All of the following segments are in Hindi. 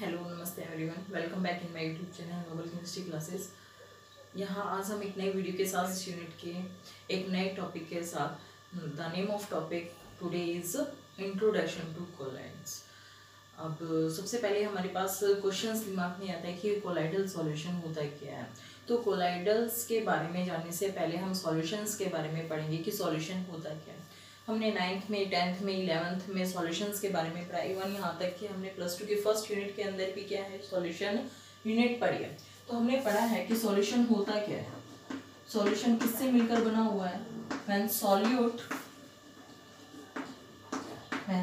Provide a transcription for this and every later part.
हेलो नमस्ते everyone, welcome back in my YouTube channel noble chemistry classes. यहाँ आज हम एक नए वीडियो के साथ इस यूनिट के एक नए टॉपिक के साथ the name of topic today is introduction to colloids. अब सबसे पहले हमारे पास क्वेश्चंस दिमाग में आता है कि कोलाइडल सॉल्यूशन होता क्या है। तो कोलाइडल्स के बारे में जानने से पहले हम सॉल्यूशंस के बारे में पढ़ेंगे कि सॉल्यूशन होता क्या है। हमने 9th में 10th में 11th में सॉल्यूशंस के बारे में पढ़ा, इवन यहाँ तक कि हमने +2 के फर्स्ट यूनिट के अंदर भी क्या है सॉल्यूशन यूनिट पढ़ी है। तो हमने पढ़ा है कि सॉल्यूशन होता क्या है। सॉल्यूशन किससे मिलकर बना हुआ है? when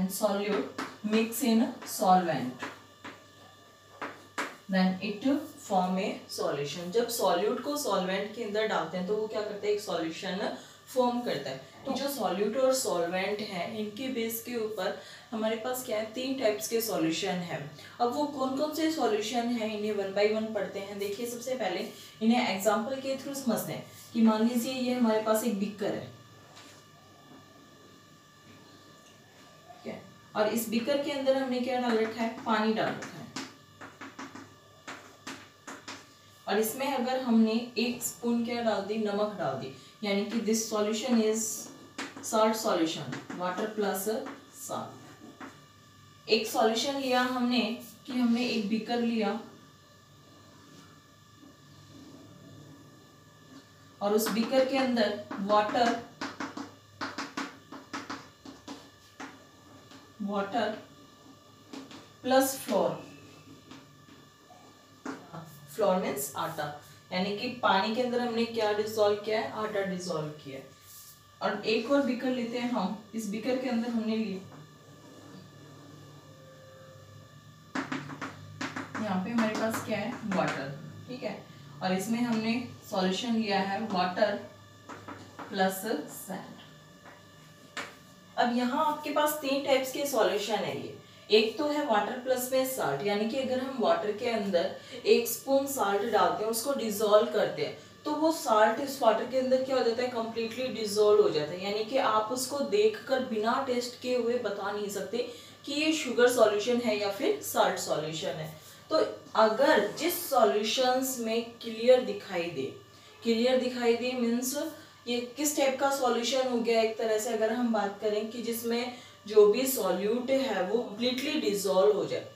solute mix in solvent then it form a solution। जब सॉल्यूट को सॉल्वेंट के अंदर डालते हैं तो वो क्या करता है, एक सॉल्यूशन फॉर्म करता है। तो जो सॉल्यूट और सॉल्वेंट है इनके बेस के ऊपर हमारे पास क्या है, 3 टाइप्स के सॉल्यूशन है। अब वो कौन कौन से सॉल्यूशन है इन्हें 1 बाय 1 पढ़ते हैं। देखिए सबसे पहले इन्हें एग्जांपल के थ्रू समझते हैं कि मान लीजिए ये हमारे पास एक बीकर है, ठीक है, और इस बीकर के अंदर हमने क्या डाल रखा है, पानी डाल रखा है। और इसमें अगर हमने 1 स्पून क्या डाल दी, नमक डाल दी, यानी कि this solution is salt solution, water plus salt. एक सॉल्यूशन लिया हमने कि हमने एक बीकर लिया और उस बीकर के अंदर water plus floor, floor means आटा, यानी कि पानी के अंदर हमने क्या डिसॉल्व किया है, आटा डिसॉल्व किया है। और एक और बीकर लेते हैं हम, इस बीकर के अंदर हमने लिया, यहाँ पे हमारे पास क्या है, वाटर, ठीक है, और इसमें हमने सॉल्यूशन लिया है वाटर प्लस सैंड। अब यहाँ आपके पास 3 टाइप्स के सॉल्यूशन है। ये एक तो है वाटर प्लस में साल्ट, यानी कि अगर हम वाटर के अंदर 1 स्पून साल्ट डालते हैं, उसको डिसॉल्व करते हैं, तो वो साल्ट इस वाटर के अंदर क्या हो जाता है, कंप्लीटली डिसॉल्व हो जाता है। यानी कि आप उसको देखकर बिना टेस्ट किए हुए बता नहीं सकते कि ये शुगर सॉल्यूशन है या फिर साल्ट सॉल्यूशन है। तो अगर जिस सॉल्यूशंस में क्लियर दिखाई दे मीन्स ये किस टाइप का सॉल्यूशन हो गया, एक तरह से अगर हम बात करें कि जिसमें जो भी सॉल्यूट है वो कंप्लीटली डिसॉल्व हो जाए।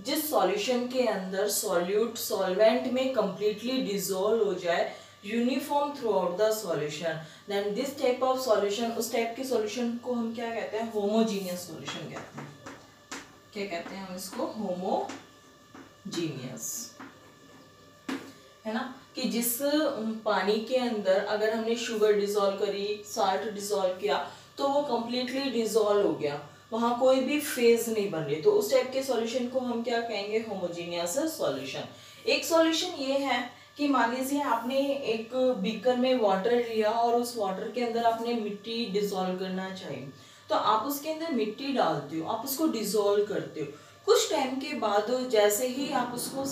जिस सॉल्यूशन के अंदर सॉल्यूट सॉल्वेंट में कंप्लीटली डिसॉल्व हो जाए uniform throughout the solution, then this type of solution, उस टाइप के सॉल्यूशन को हम क्या कहते हैं, होमोजीनियस सॉल्यूशन कहते हैं। क्या कहते हैं हम इसको, होमोजीनियस, है ना, कि जिस पानी के अंदर अगर हमने शुगर डिसॉल्व करी, साल्ट डिसॉल्व किया, तो वो कंप्लीटली डिसॉल्व हो गया, वहां कोई भी फेज नहीं बन रही, तो उस टाइप के सॉल्यूशन को हम क्या कहेंगे, होमोजीनियस सॉल्यूशन। एक सॉल्यूशन ये है कि मान लीजिए आपने एक बीकर में वाटर लिया और उस वाटर के अंदर आपने मिट्टी डिसॉल्व करना चाहिए, तो आप उसके अंदर मिट्टी डालते हो, आप उसको डिसॉल्व करते हो। कुछ टाइम के बाद जैसे ही आप उसको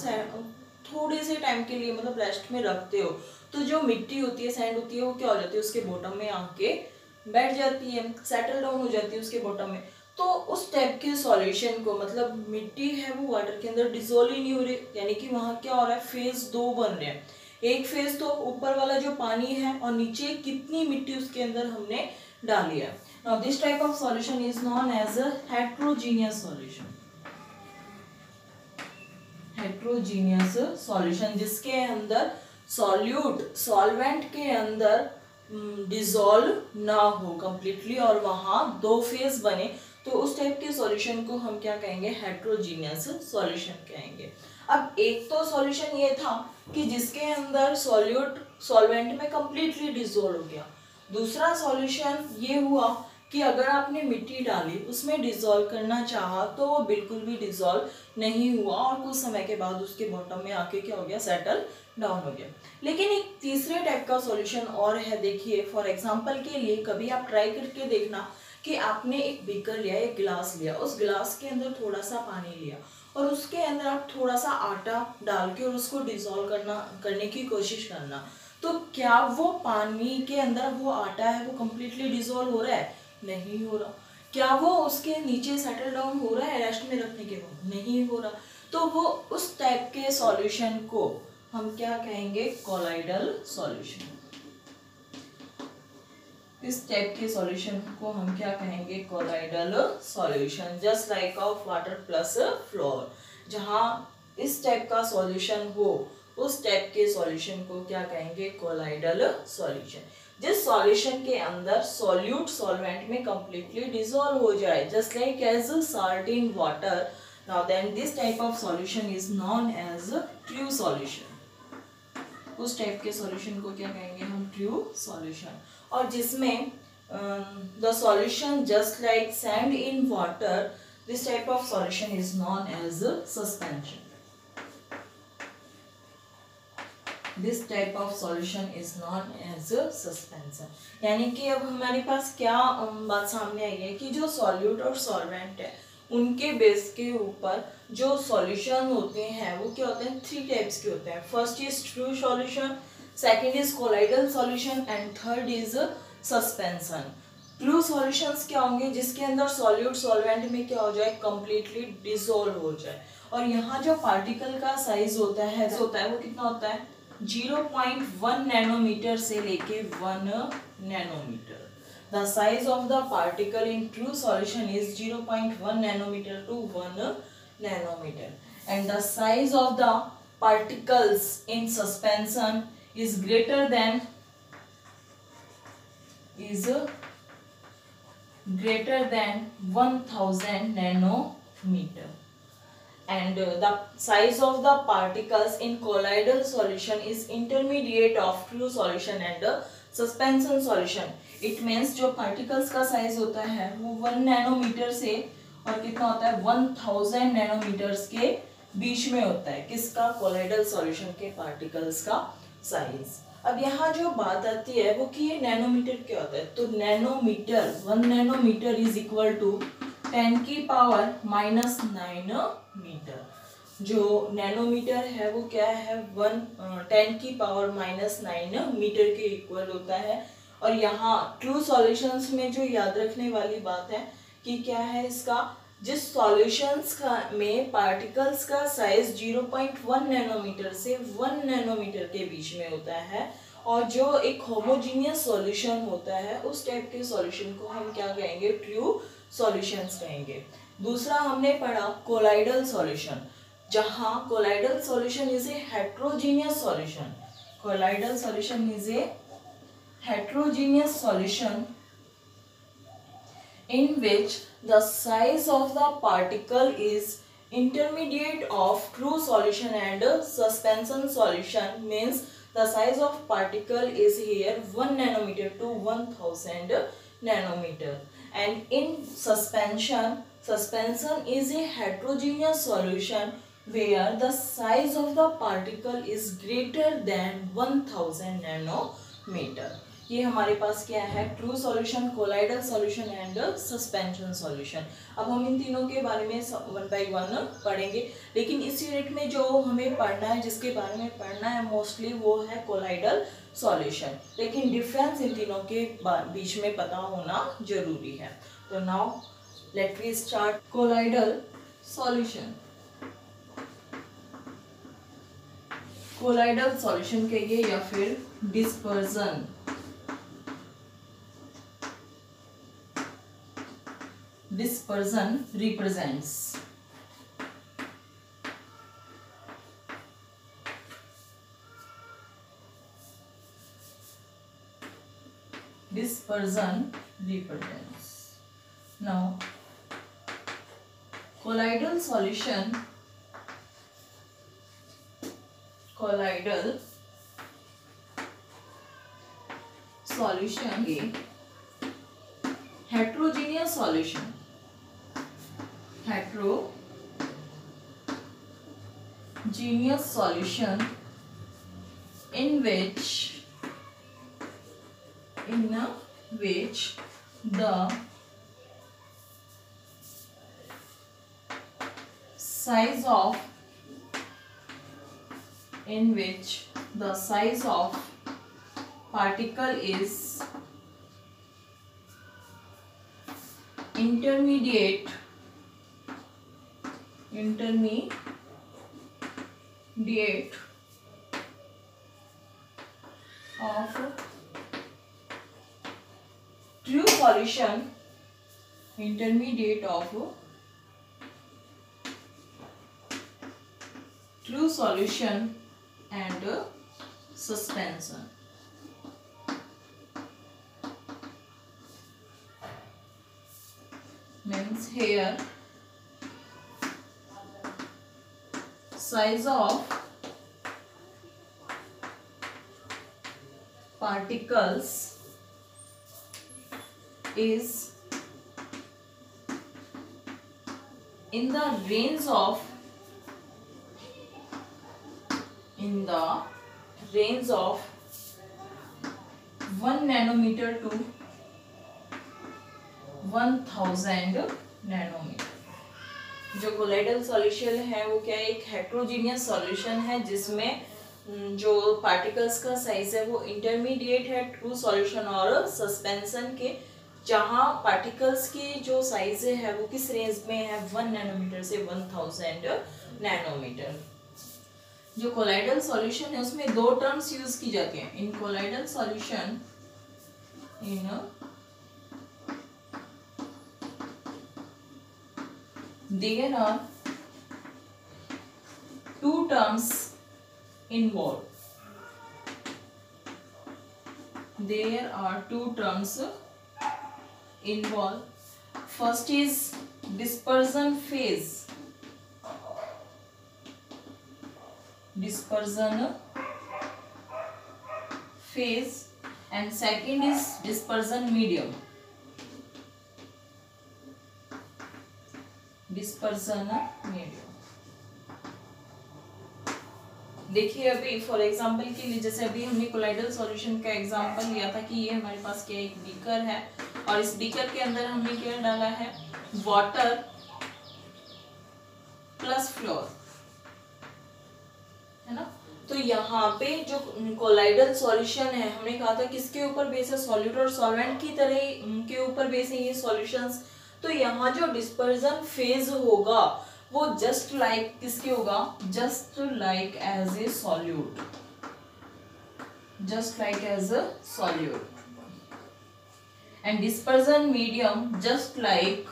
थोड़े से टाइम के लिए मतलब रेस्ट में रखते हो, तो जो मिट्टी होती है, सैंड होती है, वो क्या हो जाती है, उसके बॉटम में आके बैठ जाती है, सेटल डाउन हो जाती है उसके बॉटम में। तो उस टाइप के सॉल्यूशन को, मतलब मिट्टी है वो वाटर के अंदर डिसॉल्व ही नहीं हो रही, यानी कि वहां क्या हो रहा है, फेज 2 बन रहे हैं। एक फेज तो ऊपर वाला जो पानी है और नीचे कितनी मिट्टी उसके अंदर हमने डाली है। Now this type of solution is known as a heterogeneous solution. Heterogeneous solution जिसके अंदर सॉल्यूट सॉल्वेंट के अंदर डिसॉल्व ना हो कंप्लीटली और वहां 2 फेज बने, तो उस टाइप के सॉल्यूशन को हम क्या कहेंगे, हेट्रोजीनियस सॉल्यूशन कहेंगे। अब एक तो सॉल्यूशन ये था कि जिसके अंदर सॉल्यूट सॉल्वेंट में कंप्लीटली डिसॉल्व हो गया। दूसरा सॉल्यूशन ये हुआ कि अगर आपने मिट्टी डाली, उसमें डिसॉल्व करना चाहा, तो वो बिल्कुल भी डिसॉल्व नहीं हुआ और कुछ समय के बाद उसके बॉटम में आके क्या हो गया, सेटल डाउन हो गया। लेकिन एक तीसरे टाइप का सॉल्यूशन और है। देखिए फॉर एग्जांपल के लिए कभी आप ट्राई करके देखना कि आपने एक बीकर लिया, एक गिलास लिया, उस गिलास के अंदर थोड़ा सा पानी लिया और उसके अंदर आप थोड़ा सा आटा डाल के और उसको डिसॉल्व करने की कोशिश करना, तो क्या वो पानी के अंदर वो आटा है वो कंप्लीटली डिसॉल्व हो रहा है? नहीं हो रहा, क्या वो उसके नीचे सेटल डाउन हो रहा है रेस्ट में रखने के बाद? नहीं हो रहा। तो वो उस टाइप के सॉल्यूशन को हम क्या कहेंगे? Colloidal solution. इस टाइप के सॉल्यूशन को हम क्या कहेंगे? Colloidal solution. Just like of water plus floor, जहां इस टाइप का सॉल्यूशन हो उस टाइप के सॉल्यूशन को क्या कहेंगे? Colloidal solution. जिस सॉल्यूशन के अंदर सॉल्यूट सॉल्वेंट में कंप्लीटली डिसॉल्व हो जाए, just like as salt in water, now then this type of solution is known as true solution. उस टाइप के सॉल्यूशन को क्या कहेंगे हम? True solution. और जिसमें the solution just like sand in water, this type of solution is known as suspension. This type of solution is known as suspension. यानी कि अब हमारे पास क्या बात सामने आई है कि जो सॉल्यूट और सॉल्वेंट है उनके बेस के ऊपर जो सॉल्यूशन होते हैं वो क्या होते हैं? 3 टाइप्स के होते हैं। First is true solution, second is colloidal solution and third is suspension. True solutions क्या होंगे? जिसके अंदर सॉल्यूट सॉल्वेंट में क्या हो जाए? कंप्लीटली डिसॉल्व हो जाए। और यहाँ जो पार्टिकल का साइज होता है वो कितना होता है? 0.1 नैनोमीटर से लेके 1 nanometre. The size of the particle in true solution is 0.1 nanometer to 1 nanometer, and the size of the particles in suspension is greater than 1000 nanometer, and the size of the particles in colloidal solution is intermediate of true solution and suspension solution. It means जो particles का size होता है वो 1 नैनोमीटर से और कितना होता है? 1000 नैनोमीटर्स के बीच में होता है। किसका? colloidal solution के particles का size। अब यहाँ जो बात आती है वो कि ये नैनोमीटर क्या होता है? तो nanometre, 1 nanometre is equal to 10 की पावर -9 मीटर। जो नैनोमीटर है वो क्या है? 10 की पावर -9 मीटर के इक्वल होता है। और यहाँ ट्रू सॉल्यूशंस में जो याद रखने वाली बात है कि क्या है इसका? जिस सॉल्यूशंस का में पार्टिकल्स का साइज 0.1 नैनोमीटर से 1 नैनोमीटर के बीच में होता है, और जो एक होमोजीनियस सॉल्यूशन होता है उस टाइप के सॉल्यूशन को हम क्या कहेंगे? ट्रू सॉल्यूशंस कहेंगे। दूसरा हमने पढ़ा कोलाइडल सॉल्यूशन, जहां colloidal solution is a heterogeneous solution. Colloidal solution is a heterogeneous solution in which the size of the particle is intermediate of true solution and suspension solution. Means the size of particle is here 1 nanometer to 1000 nanometer, and in suspension is a heterogeneous solution where the size of the particle is greater than 1000 nanometer. ये हमारे पास क्या है? True solution, colloidal solution and suspension solution. अब हम इन तीनों के बारे में 1 बाय 1 पढ़ेंगे, लेकिन इस यूनिट में जो हमें पढ़ना है, जिसके बारे में पढ़ना है मोस्टली, वो है कोलाइडल सॉल्यूशन। लेकिन डिफरेंस इन तीनों के बीच में पता होना जरूरी है। तो now let we start colloidal solution. Colloidal solution कहिए या फिर dispersion. Dispersion represents now colloidal solution a heterogeneous solution in which the size of particle is intermediate of true solution, intermediate of true solution and suspension. Means here size of particles is in the range of 1 nanometer to 1000 nanometre. जो कोलाइडल सॉल्यूशन है वो क्या है, एक हेट्रोजीनियस सॉल्यूशन है जिसमें जो पार्टिकल्स का साइज है वो इंटरमीडिएट है ट्रू सॉल्यूशन और सस्पेंशन के, जहां पार्टिकल्स की जो साइज है वो किस रेंज में है, 1 नैनोमीटर से 1000 नैनोमीटर। जो कोलाइडल सॉल्यूशन है उसमें दो टर्म्स यूज की जाती हैं इन colloidal solution. There are two terms involved. There are two terms involved. First is dispersion phase. And second is dispersion medium. देखिए अभी फॉर एग्जांपल के लिए, जैसे अभी हमने कोलाइडल सॉल्यूशन का एग्जांपल लिया था कि ये हमारे पास क्या एक बीकर है और इस बीकर के अंदर हमने क्या डाला है, वाटर प्लस फ्लोर, है ना। तो यहाँ पे जो कोलाइडल सॉल्यूशन है हमने कहा था किसके ऊपर बेस है, सॉल्यूट और सॉल्वेंट की तरह के ऊपर बेस है ये सॉल्यूशंस। तो यहाँ जो डिस्पर्जन फेज होगा वो जस्ट लाइक किसके होगा, just like as a solute, and dispersion medium just like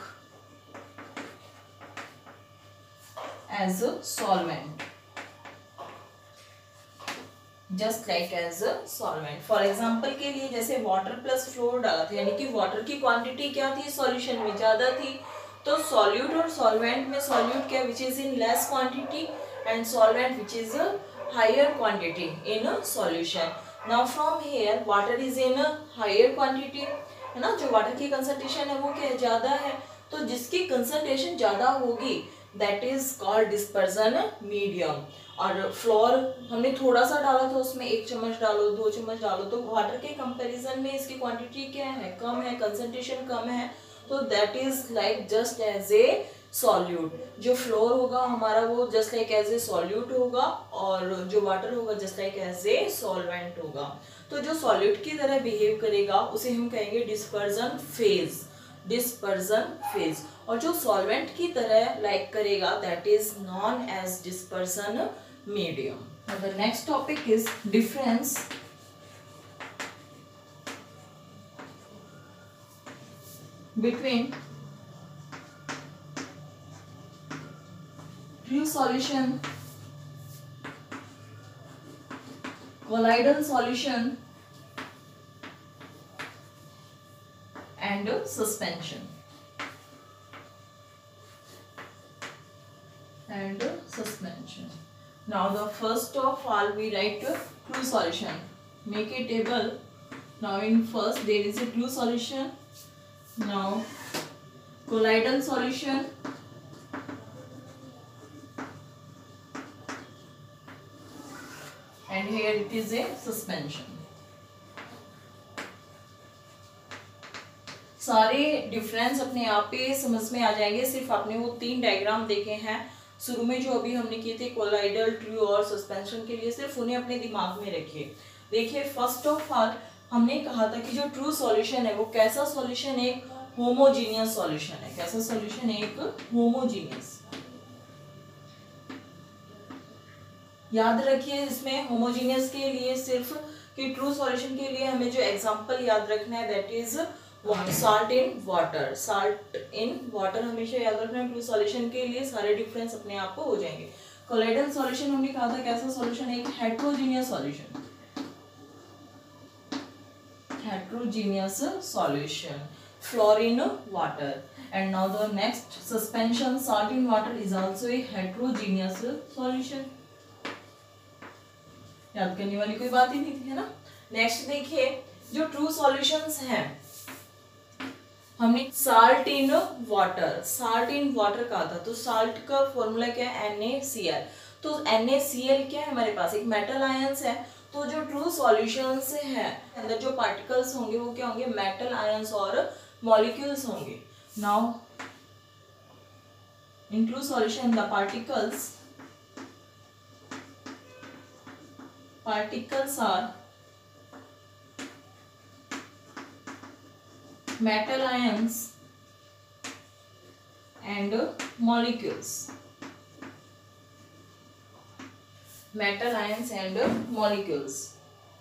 as a solvent, for example के लिए जैसे वाटर प्लस फ्लोर डाला था, यानी कि वाटर की क्वांटिटी क्या थी सॉल्यूशन में ज्यादा थी, तो सॉल्यूट और सॉल्वेंट में सॉल्यूट क्या which is in less quantity and solvent which is higher quantity in solution. Now from here water is in higher quantity, है ना, जो वाटर की कंसंट्रेशन है वो क्या ज्यादा है, तो जिसकी कंसंट्रेशन ज्यादा होगी that is called dispersion medium. और फ्लोर हमने थोड़ा सा डाला था, उसमें 1 चम्मच डालो 2 चम्मच डालो, तो वाटर के कंपैरिजन में इसकी क्वांटिटी क्या है, कम है, कंसंट्रेशन कम है, तो that is like just as a solute. जो फ्लोर होगा हमारा वो just like as a solute होगा और जो वाटर होगा just like as a solvent होगा। तो जो सॉल्यूट की तरह बिहेव करेगा उसे हम कहेंगे डिस्पर्जन फेज, और जो सॉल्वेंट की तरह लाइक करेगा that is known as dispersion medium. Now the next topic is difference between true solution, colloidal solution and suspension. Now the first of all we write true solution. Make a table. Now in first there is a true solution. Now colloidal solution. And here it is a suspension. सारे डिफरेंस अपने आप पे समझ में आ जाएंगे, सिर्फ आपने वो 3 डायग्राम देखे हैं शुरू में जो अभी हमने किए थे कोलाइडल, ट्रू और सस्पेंशन के लिए, सिर्फ उन्हें अपने दिमाग में रखिए। देखिए फर्स्ट ऑफ ऑल हमने कहा था कि जो ट्रू सॉल्यूशन है वो कैसा सॉल्यूशन है, होमोजीनियस सॉल्यूशन है। कैसा सॉल्यूशन है? एक होमोजीनियस। याद रखिए इसमें होमोजीनियस के लिए सिर्फ कि ट्रू सॉल्यूशन के लिए हमें जो एग्जांपल याद रखना है that is salt in water. Salt in water हमेशा याद रखना है ट्रू सॉल्यूशन के लिए, सारे डिफरेंस अपने आप को हो जाएंगे। कोलाइडल सॉल्यूशन हमने कहा था कैसा सॉल्यूशन है? एक heterogeneous solution. heterogeneous solution, fluorine water. And now the next suspension, salt in water is also a heterogeneous solution. याद करने वाली कोई बात ही नहीं थी, है ना। नेक्स्ट देखिए जो ट्रू सॉल्यूशंस हैं, हमने salt in water, salt in water कहा था। तो साल्ट का फॉर्मूला क्या है? NaCl। तो NaCl क्या है हमारे पास? एक मेटल आयंस है। तो जो ट्रू सॉल्यूशंस है अंदर जो पार्टिकल्स होंगे वो क्या होंगे? मेटल आयंस और मॉलिक्यूल्स होंगे। Now in true solution the particles are metal ions and molecules, metal ions and molecules।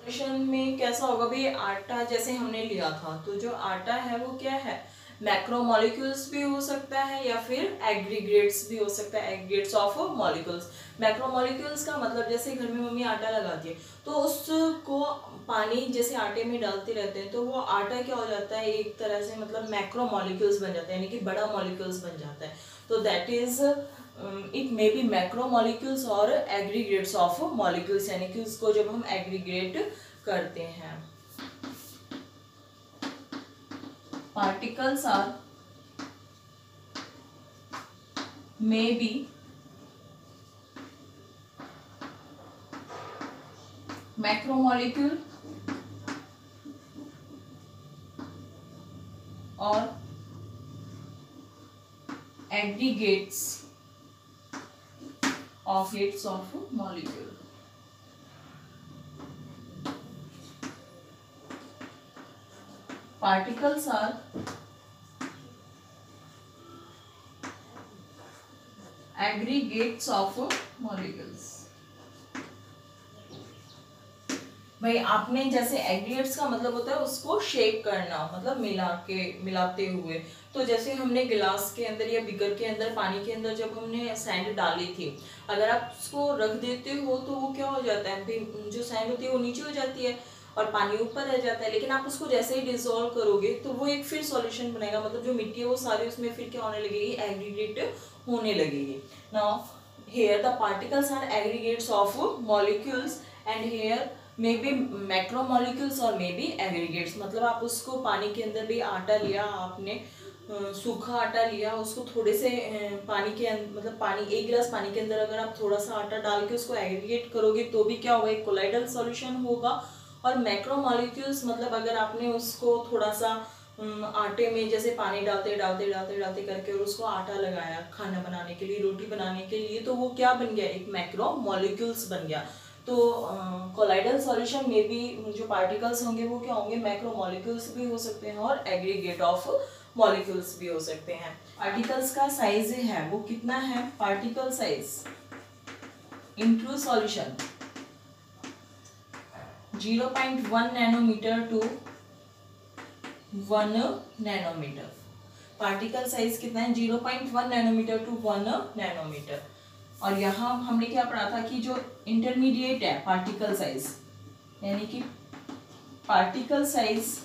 Solution में कैसा होगा भाई? आटा जैसे हमने लिया था, तो जो आटा है वो क्या है? मैक्रोमोलिक्यूल्स भी हो सकता है या फिर एग्रीगेट्स भी हो सकता है, एग्रीगेट्स ऑफ मॉलिक्यूल्स। मैक्रोमोलिक्यूल्स का मतलब जैसे घर में मम्मी आटा लगाती है तो उसको पानी जैसे आटे में डालते रहते हैं तो वो आटा क्या हो जाता है? एक तरह से मतलब मैक्रोमोलिक्यूल्स बन जाता है, यानी कि बड़ा मॉलिक्यूल्स बन जाता है। तो that is it may be macromolecules और एग्रीगेट्स ऑफ मॉलिक्यूल्स, यानी कि उसको जब हम एग्रीगेट करते हैं। Particles are may be macromolecule or aggregates of molecule। Particles are aggregates of molecules। भाई आपने जैसे एग्रीगेट्स का मतलब होता है उसको शेक करना, मतलब मिलाते हुए। तो जैसे हमने गिलास के अंदर या बिगर के अंदर पानी के अंदर जब हमने सैंड डाली थी, अगर आप उसको रख देते हो तो वो क्या हो जाता है? जो सैंड होती है वो नीचे हो जाती है और पानी ऊपर रह जाता है। लेकिन आप उसको जैसे ही डिसॉल्व करोगे तो वो एक फिर सॉल्यूशन बनेगा, मतलब जो मिट्टी है वो सारी उसमें फिर क्या होने लगेगी? एग्रीगेट होने लगेगी। Now here the particles are aggregates of molecules and here may be macromolecules और मे बी एग्रीगेट्स। मतलब आप उसको पानी के अंदर भी आटा लिया आपने, सूखा आटा लिया, उसको थोड़े से पानी के मतलब पानी 1 गिलास पानी के अंदर अगर आप थोड़ा सा आटा डाल के उसको एग्रीगेट करोगे तो भी क्या होगा? एक कोलाइडल सॉल्यूशन होगा। और मैक्रोमोलिक्यूल्स मतलब अगर आपने उसको थोड़ा सा आटे में जैसे पानी डालते करके और उसको आटा लगाया खाना बनाने के लिए, रोटी बनाने के लिए, तो वो क्या बन गया? एक मैक्रोमोलिक्यूल्स बन गया। तो कोलाइडल सॉल्यूशन में भी जो पार्टिकल्स होंगे वो क्या होंगे? मैक्रोमोलिक्यूल्स भी हो सकते हैं और एग्रीगेट ऑफ मॉलिक्यूल्स भी हो सकते हैं। पार्टिकल्स का साइज है वो कितना है? Particle size in true solution 0.1 nanometer to 1 nanometer. Particle size कितना है? 0.1 नैनोमीटर टू 1 नैनोमीटर। और यहाँ हमने क्या पढ़ा था कि जो इंटरमीडिएट है पार्टिकल साइज, यानी कि पार्टिकल साइज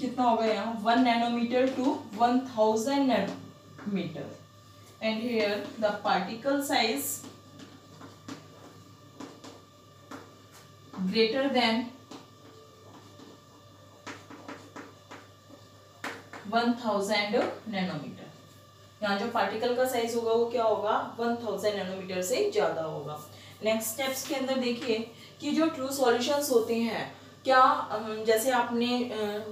कितना होगा यहाँ? 1 nanometer to 1000 nanometer. And here the particle size greater than 1000 nanometer. यहाँ जो पार्टिकल का साइज होगा वो क्या होगा? 1000 नैनोमीटर से ज्यादा होगा। नेक्स्ट स्टेप्स के अंदर देखिए कि जो ट्रू सॉल्यूशंस होते हैं, क्या जैसे आपने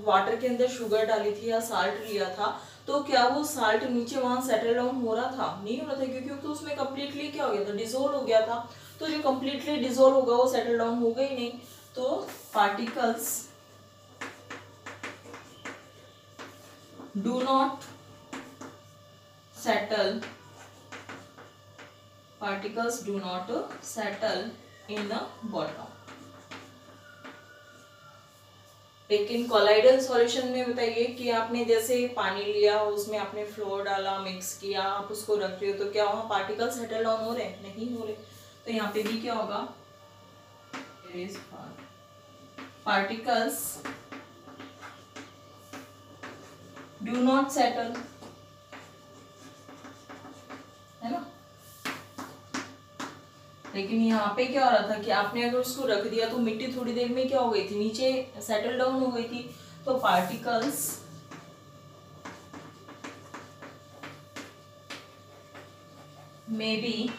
वाटर के अंदर शुगर डाली थी या साल्ट लिया था, तो क्या वो साल्ट नीचे वहां सेटल डाउन हो रहा था? नहीं हो रहा था, क्योंकि तो उसमें कम्प्लीटली क्या हो गया था? डिसोल्व हो गया था। तो जो कम्प्लीटली डिसोल्व होगा वो सेटल डाउन होगा ही नहीं। तो particles do not settle, particles do not settle in the bottom. लेकिन कोलाइडल सॉल्यूशन में बताइए कि आपने जैसे पानी लिया, उसमें आपने फ्लोर डाला, मिक्स किया, आप उसको रख रहे हो, तो क्या वहाँ पार्टिकल्स सेटल डाउन हो रहे हैं? नहीं हो रहे। तो यहाँ पे भी क्या होगा, पार्टिकल्स डू नॉट सेटल, है ना। लेकिन यहाँ पे क्या हो रहा था कि आपने अगर उसको रख दिया तो मिट्टी थोड़ी देर में क्या हो गई थी, नीचे सेटल डाउन हो गई थी। तो particles may be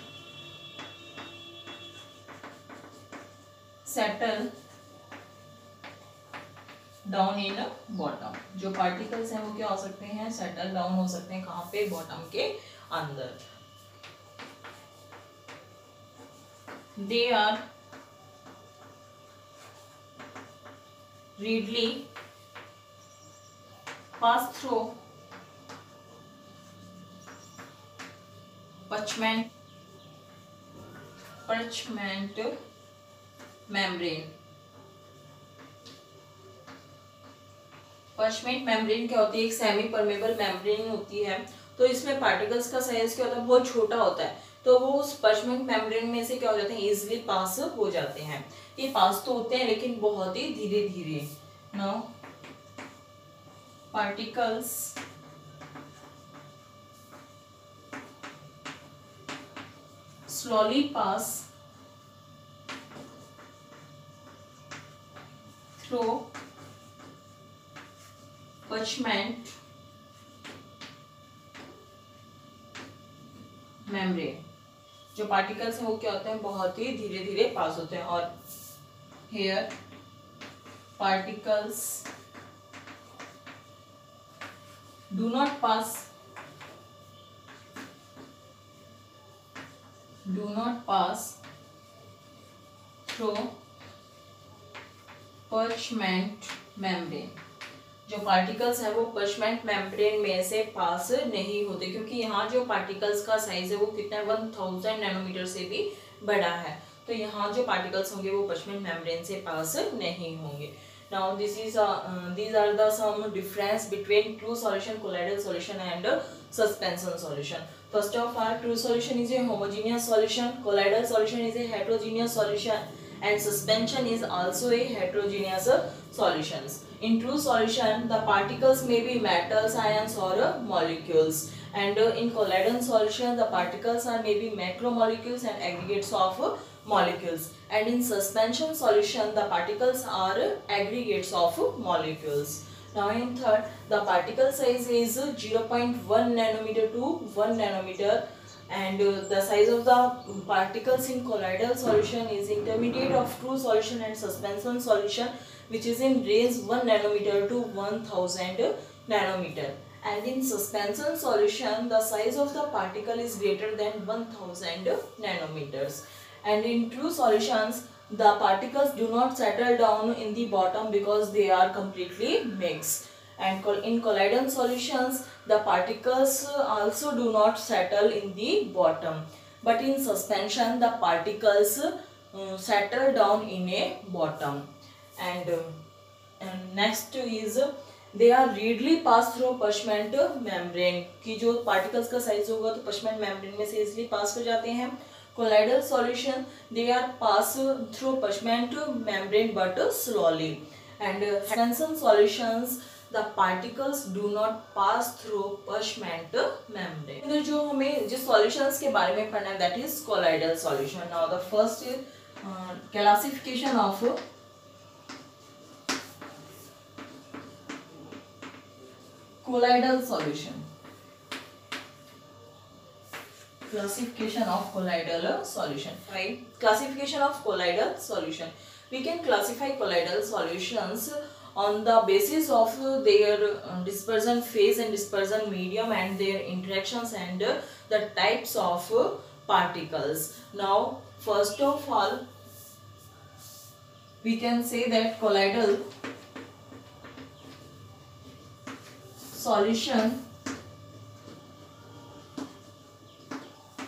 settle down in bottom. जो पार्टिकल्स हैं वो क्या हो सकते हैं, सेटल डाउन हो सकते हैं कहाँ पे, बॉटम के अंदर। They are readily pass through parchment membrane। parchment membrane क्या होती है, एक सेमी परमेबल मेम्ब्रेन होती है। तो इसमें पार्टिकल्स का साइज क्या होता है, बहुत छोटा होता है। तो वो उस parchment मेम्ब्रेन में से क्या हो जाते हैं, इजिली पास हो जाते हैं। ये पास तो होते हैं लेकिन बहुत ही धीरे धीरे। Now particles slowly pass through parchment membrane। जो पार्टिकल्स हैं वो क्या होते हैं, बहुत ही धीरे धीरे पास होते हैं। और here particles do not pass through parchment membrane। जो पार्टिकल्स है वो parchment membrane में से पास नहीं होते, क्योंकि यहाँ जो पार्टिकल्स का साइज है वो कितना है, 1000 नैनोमीटर से भी बड़ा है। तो यहाँ जो पार्टिकल्स होंगे वो parchment membrane से पास नहीं होंगे। Now these are the some difference between true solution, colloidal solution and suspension solution. First of all, true solution is a homogeneous solution, colloidal solution is a heterogeneous solution, and suspension is also a heterogeneous solutions. In true solution, the particles may be metals, ions, or molecules, and in colloidal solution, the particles are maybe macromolecules and aggregates of molecules, and in suspension solution, the particles are aggregates of molecules. Now in third, the particle size is 0.1 nanometer to 1 nanometer, and the size of the particles in colloidal solution is intermediate of true solution and suspension solution, which is in range 1 nanometer to 1000 nanometer. And in suspension solution, the size of the particle is greater than 1000 nanometers. And in true solutions, the particles do not settle down in the bottom because they are completely mixed. And in colloidal solutions, the particles also do not settle in the bottom. But in suspension, the particles settle down in a bottom. And next is they are readily pass through parchment membrane। कि जो particles का size होगा तो parchment membrane में से easily pass हो जाते हैं। Colloidal solution, they are pass through parchment membrane but slowly. And suspension solutions, the particles do not pass through parchment membrane. इधर जो हमें जिस solutions के बारे में पढ़ना है, that is colloidal solution. Now the first is classification of colloidal solution. Classification of colloidal solution. Right? Classification of colloidal solution. We can classify colloidal solutions on the basis of their dispersion phase and dispersion medium and their interactions and the types of particles. Now, first of all, we can say that colloidal solution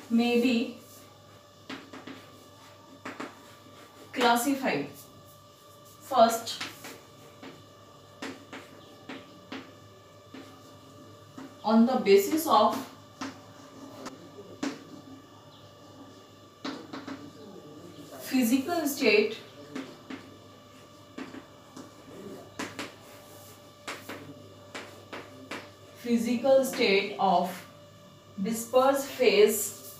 may be classified first on the basis of physical state of dispersed phase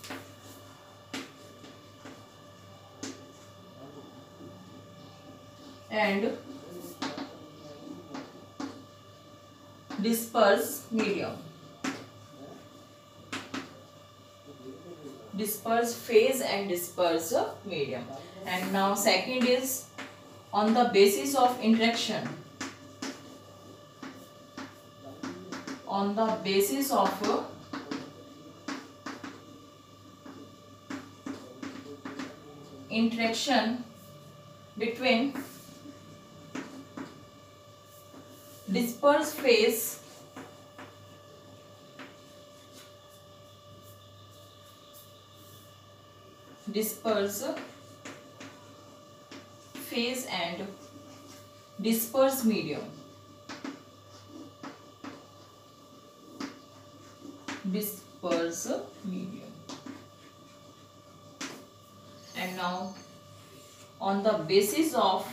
and dispersed medium. Dispersed phase and dispersed medium. And now second is on the basis of interaction. On the basis of interaction between dispersed phase and dispersed medium. Dispersed medium. And now on the basis of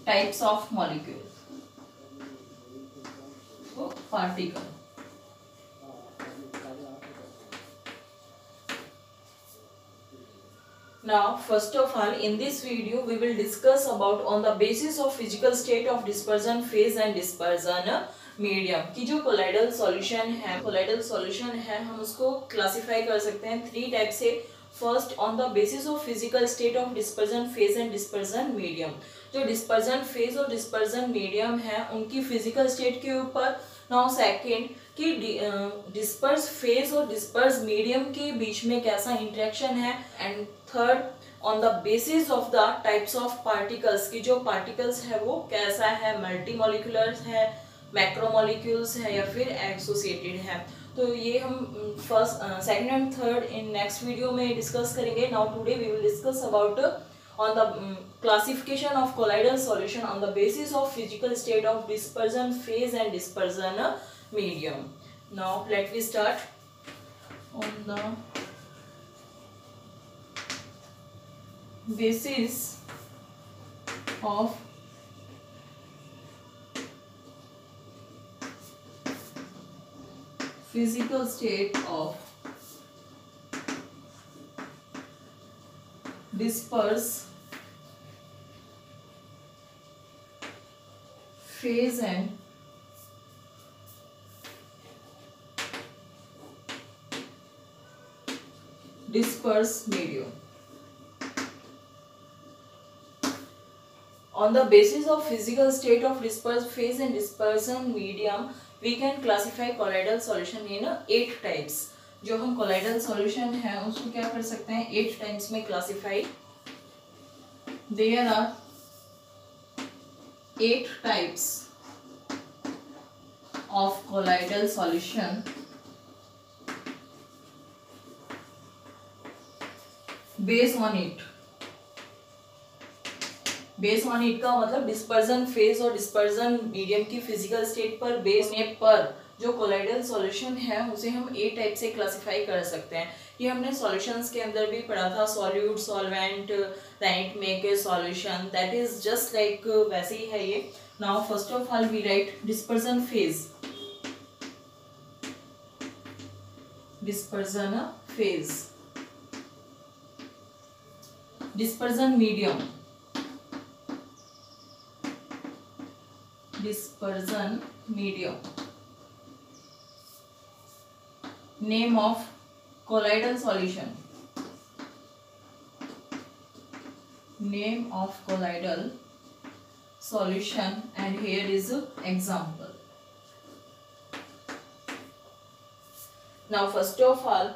types of molecules, so particle. Now first of all in this video we will discuss about on the basis of physical state of dispersion phase and dispersion medium की जो कोलाइडल सॉल्यूशन है हम उसको क्लासिफाई कर सकते हैं थ्री टाइप से. First on the basis of physical state of dispersion phase and dispersion medium. जो डिस्पर्जन फेज और डिस्पर्जन मीडियम है उनकी फिजिकल स्टेट के ऊपर. नाउ सेकंड कि डिस्पर्स फेज और डिस्पर्स मीडियम के बीच में कैसा इंटरेक्शन है. And third on the basis of the types of particles की जो पार्टिकल्स है वो कैसा है, मल्टी मॉलिक्यूलर है, मैक्रोमोलिक्यूल्स है या फिर एसोसिएटेड है. तो ये हम first second and third in next video में डिस्कस करेंगे. Now today we will discuss about on the classification of colloidal solution on the basis of physical state of dispersion phase and dispersion medium. Now let me start on the basis of physical state of disperse phase and disperse medium. On the basis of physical state of dispersed phase and dispersion medium, we can classify colloidal solution in 8 types. जो हम colloidal solution है उसको क्या कर सकते हैं 8 टाइप्स में classify. There are 8 types of colloidal solution based on it. Base on it का मतलब डिस्पर्जन फेज और डिस्पर्जन मीडियम की फिजिकल स्टेट पर बेस होने पर जो कोलाइडल सॉल्यूशन है उसे हम ए टाइप से क्लासिफाई कर सकते हैं. ये हमने सॉल्यूशंस के अंदर भी पढ़ा था, solute, solvent, then it make a solution, that is just like वैसे ही है ये. Now first of all we write dispersion phase. Dispersion phase. Dispersion medium. Dispersion medium. Name of colloidal solution. Name of colloidal solution, and here is example. Now first of all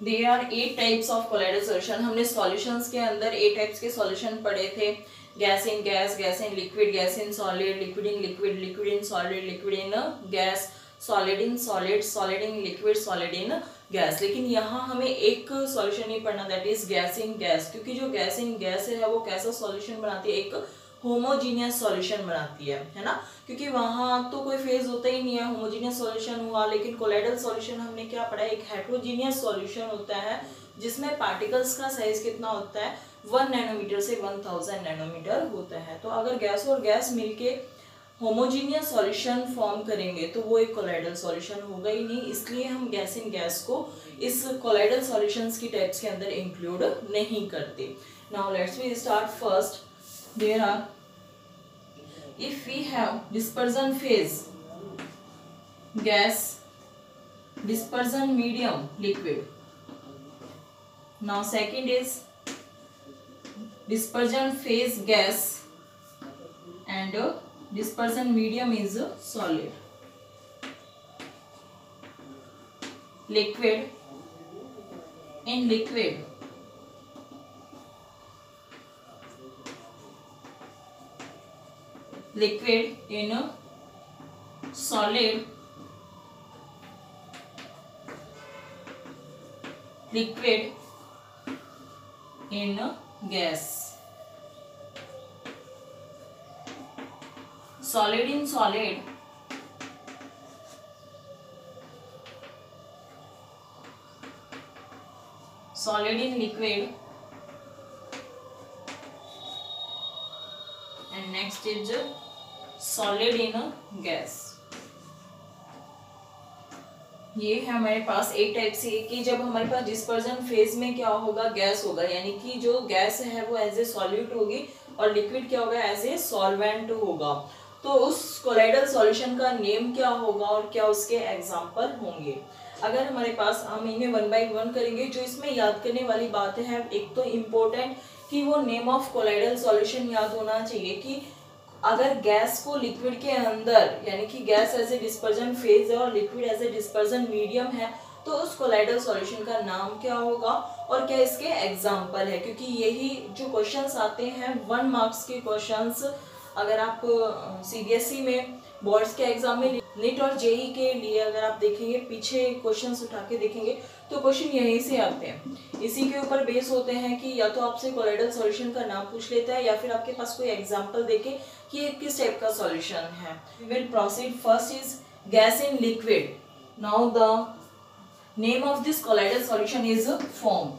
there are 8 types of colloidal solution. हमने सॉल्यूशंस के अंदर 8 टाइप्स के सॉल्यूशन पढ़े थे। Gas in gas, gas in liquid, gas in solid, liquid in liquid, liquid in solid, liquid in gas, solid in solid, solid in liquid, solid in gas. लेकिन यहाँ हमें एक सॉल्यूशन नहीं पढ़ना, that is gas in gas, क्योंकि जो गैस इन गैस है वो कैसा सॉल्यूशन बनाती है, एक होमोजीनियस सॉल्यूशन बनाती है ना, क्योंकि वहाँ तो कोई फेज होता ही नहीं है, होमोजीनियस सॉल्यूशन हुआ। लेकिन कोलाइडल सॉल्यूशन हमने क्या पढ़ा है, एक हेट्रोजीनियस सॉल्यूशन होता है जिसमें पार्टिकल्स का साइज कितना होता है, 1 नैनोमीटर से 1000 नैनोमीटर होता है। तो अगर गैस और गैस मिलके होमोजीनियस सॉल्यूशन फॉर्म करेंगे तो वो एक कोलाइडल सॉल्यूशन होगा ही नहीं, इसलिए हम गैस इन गैस को इस कोलाइडल सॉल्यूशंस की टाइप्स के अंदर इंक्लूड नहीं करते। Now let's we start first. There are, if we have dispersion phase gas, dispersion medium liquid. Now second is dispersion phase gas and dispersion medium is solid. Liquid in liquid, liquid in solid, liquid in gas, solid in solid, solid in liquid, and next is solid in gas। ये है हमारे पास एक टाइप से कि जब हमारे पास डिस्पर्जन फेज में क्या होगा, गैस होगा, यानी कि जो गैस है वो एज ए सॉल्यूट होगी और लिक्विड क्या होगा, एज ए सॉल्वेंट होगा। तो उस कोलाइडल सॉल्यूशन का नेम क्या होगा और क्या उसके एग्जांपल होंगे। अगर हमारे पास, हम इन्हें 1 बाय 1 करेंगे। जो इसमें याद करने वाली बातें हैं, एक तो इम्पोर्टेंट कि वो नेम ऑफ कोलाइडल सॉल्यूशन याद होना चाहिए कि अगर गैस को लिक्विड के अंदर, यानी कि gas as a dispersion phase है और liquid as a dispersion medium है, तो उस कोलाइडल सॉल्यूशन का नाम क्या होगा और क्या इसके एग्जांपल है। क्योंकि यही जो क्वेश्चंस आते हैं 1 मार्क्स के क्वेश्चंस, अगर आप सीबीएसई में बोर्ड्स के एग्जाम में, नीट और जेई के लिए अगर आप देखेंगे, पीछे क्वेश्चंस उठा के देखेंगे तो क्वेश्चन यहीं से आते हैं। इसी के ऊपर बेस होते हैं कि या तो आपसे कोलाइडल सॉल्यूशन का नाम पूछ लेता है या फिर आपके पास कोई एग्जांपल देके कि ये किस टाइप का सॉल्यूशन है। We will proceed. First is gas in liquid. Now the name of this colloidal solution is foam.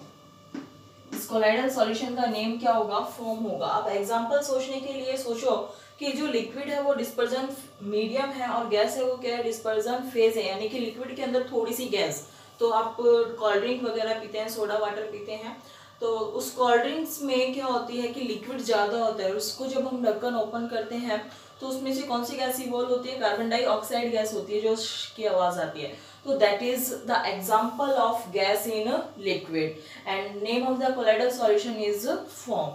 इस कोलाइडल सॉल्यूशन का नेम क्या होगा, फोम होगा। अब एग्जांपल सोचने के लिए सोचो कि जो लिक्विड है वो डिस्पर्जन मीडियम है और गैस है वो क्या है, डिस्पर्जन फेज है, यानी कि लिक्विड के अंदर थोड़ी सी गैस। तो आप कोल्ड ड्रिंक वगैरह पीते हैं, सोडा वाटर पीते हैं, तो उस कोल्ड ड्रिंक्स में क्या होती है कि लिक्विड ज़्यादा होता है। उसको जब हम ढक्कन ओपन करते हैं तो उसमें से कौन सी गैस इवॉल्व होती है, कार्बन डाइऑक्साइड गैस होती है जो की आवाज़ आती है। तो that is the example of gas in liquid and name of the colloidal solution is foam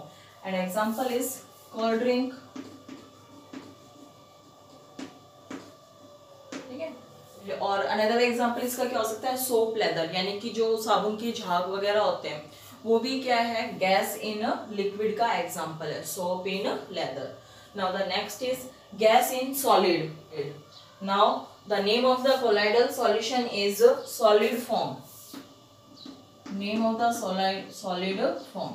and example is cold drink. और अनदर एग्जांपल इसका क्या हो सकता है, सोप लेदर, यानी कि जो साबुन के झाग वगैरह होते हैं वो भी क्या है, गैस इन लिक्विड का एग्जांपल है, soap in leather. Now the next is gas in solid. Now the name of the colloidal solution is solid form. Name of the solid form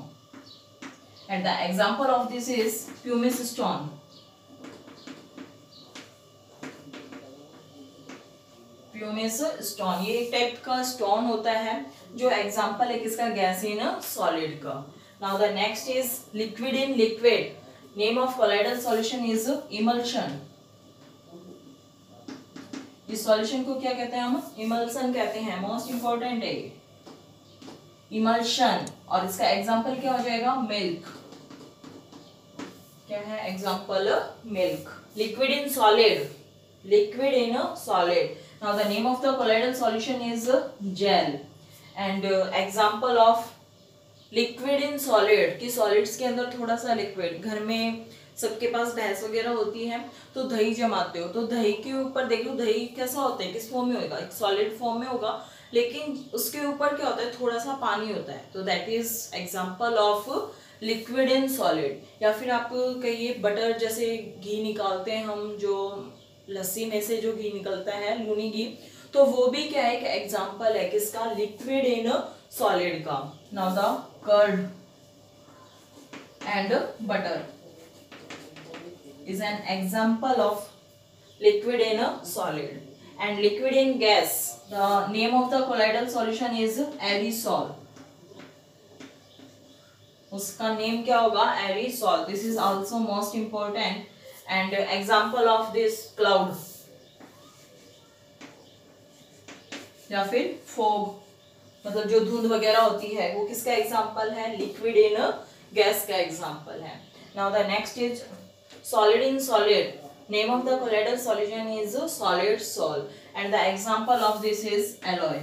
and the example of this is pumice stone। pumice stone ये एक टाइप का स्टोन होता है जो एग्जांपल है किसका, गैस इन सॉलिड का। Now the next is liquid in liquid. Name of colloidal solution is emulsion. इस सॉल्यूशन को क्या कहते हैं हम, इमल्शन कहते हैं। मोस्ट इंपॉर्टेंट है ये इमल्शन। और इसका एग्जांपल क्या हो जाएगा, मिल्क। क्या है example, milk. Liquid in solid, liquid in solid. Now the name of the colloidal solution is gel and example of liquid in solid कि solids के अंदर थोड़ा सा liquid, घर में सबके पास भैंस वगैरह होती है तो दही जमाते हो, तो दही के ऊपर देख लो दही कैसा होता है, किस फॉर्म में होगा, एक सॉलिड फॉर्म में होगा, लेकिन उसके ऊपर क्या होता है, थोड़ा सा पानी होता है, तो that is example of liquid in solid. या फिर आप कहिए बटर, जैसे घी निकालते हैं हम, जो लस्सी में से जो घी निकलता है, लूनी घी, तो वो भी क्या है, एक एग्जांपल है किसका, लिक्विड इन सॉलिड का। Now the curd and butter is an example of liquid in a solid. And liquid in gas, the name of the colloidal solution is aerosol. उसका नेम क्या होगा, aerosol. This is also most important. And example of this cloud या फिर fog, मतलब जो धुंध वगैरह होती है वो किसका एग्जाम्पल है, लिक्विड इन गैस का एग्जाम्पल है। Now the next is solid in solid, name of the colloidal solution is solid sol and the example of this is alloy.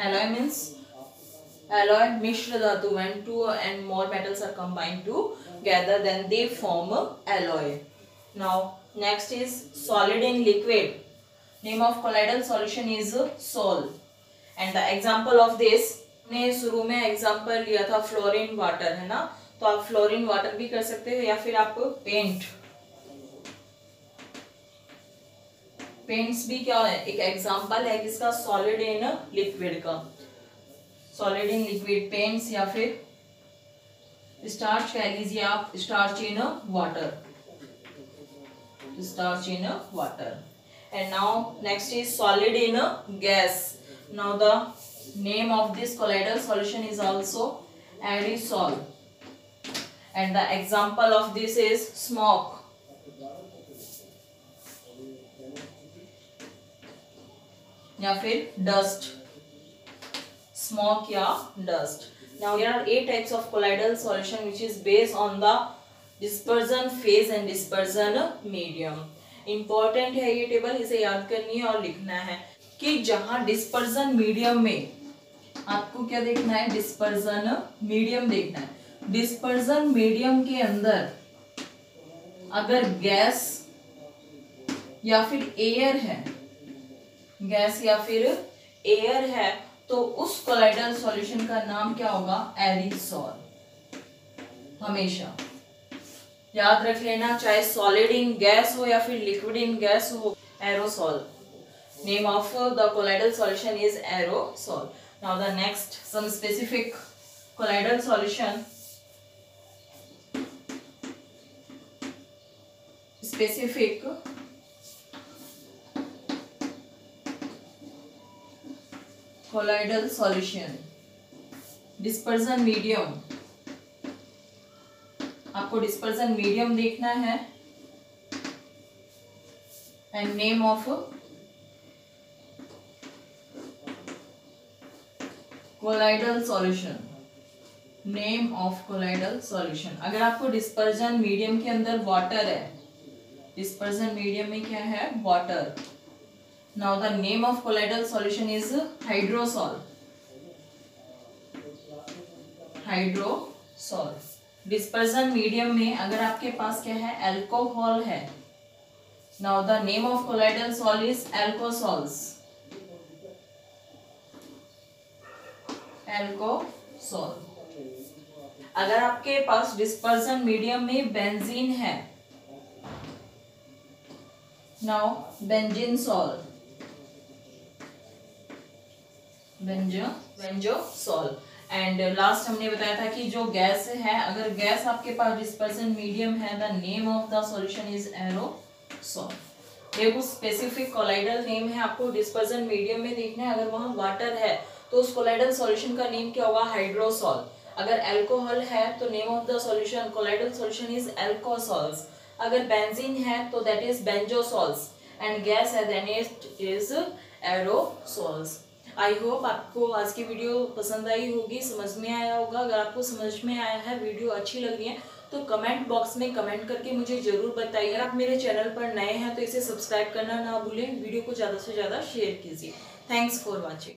Alloy means alloy मिश्र धातु, when two and more metals are combined together then they form alloy. Now next is solid in liquid, name of colloidal solution is sol and the example of this, ने शुरू में एग्जाम्पल लिया था फ्लोरीन वाटर, है ना, तो आप फ्लोरीन वाटर भी कर सकते हो या फिर आप पेंट्स भी क्या है, एक एग्जाम्पल है किसका, सॉलिड इन लिक्विड का, सॉलिड इन लिक्विड पेंट्स या फिर स्टार्च कह लीजिए आप, starch in water, starch in water. And now next is solid in gas. Now the name of this colloidal solution is also aerosol and the example of this is smoke या फिर dust, smoke या dust. Now there are 8 types of colloidal solution which is based on the dispersion phase and dispersion medium. Important है ये टेबल, इसे याद करनी है और लिखना है कि जहां डिस्पर्जन मीडियम में आपको क्या देखना है, डिस्पर्जन मीडियम देखना है। डिस्पर्जन मीडियम के अंदर अगर गैस या फिर एयर है, गैस या फिर एयर है, तो उस कोलोइडल सॉल्यूशन का नाम क्या होगा, एरिसॉल। हमेशा याद रख लेना, चाहे सॉलिड इन गैस हो या फिर लिक्विड इन गैस हो, aerosol. Name of the colloidal solution is aerosol. Now the next, some specific colloidal solution. Specific colloidal solution. Dispersion medium. आपको dispersion medium देखना है and name of colloidal solution, name of colloidal solution. अगर आपको डिस्पर्जन मीडियम के अंदर वाटर है, डिस्पर्जन मीडियम में क्या है, water. Now the name of colloidal solution is hydrosol, hydrosol. Dispersion medium में अगर आपके पास क्या है, अल्कोहल है, now the name of colloidal sol is alcosols, alcosol. अगर आपके पास डिस्पर्जन मीडियम में बेंजीन है, now benzenesol, benzosol. And last हमने बताया था कि जो गैस है, अगर गैस आपके पास डिस्पर्जन मीडियम है, the name of the solution is aerosol. ये कुछ स्पेसिफिक कोलोइडल नेम है, आपको डिस्पर्जन मीडियम में देखना है। अगर वहां वाटर है तो उस कोलोइडल सॉल्यूशन का नेम क्या होगा, हाइड्रोसॉल। अगर अल्कोहल है तो name of the solution, colloidal solution is alcosols. अगर बेंजीन है तो that is benzosols and gas है then it is aerosols. I hope आपको आज की वीडियो पसंद आई होगी, समझ में आया होगा। अगर आपको समझ में आया है, वीडियो अच्छी लग रही है, तो कमेंट बॉक्स में कमेंट करके मुझे जरूर बताइए। अगर आप मेरे चैनल पर नए हैं तो इसे सब्सक्राइब करना ना भूलें, वीडियो को ज़्यादा से ज़्यादा शेयर कीजिए। Thanks for watching.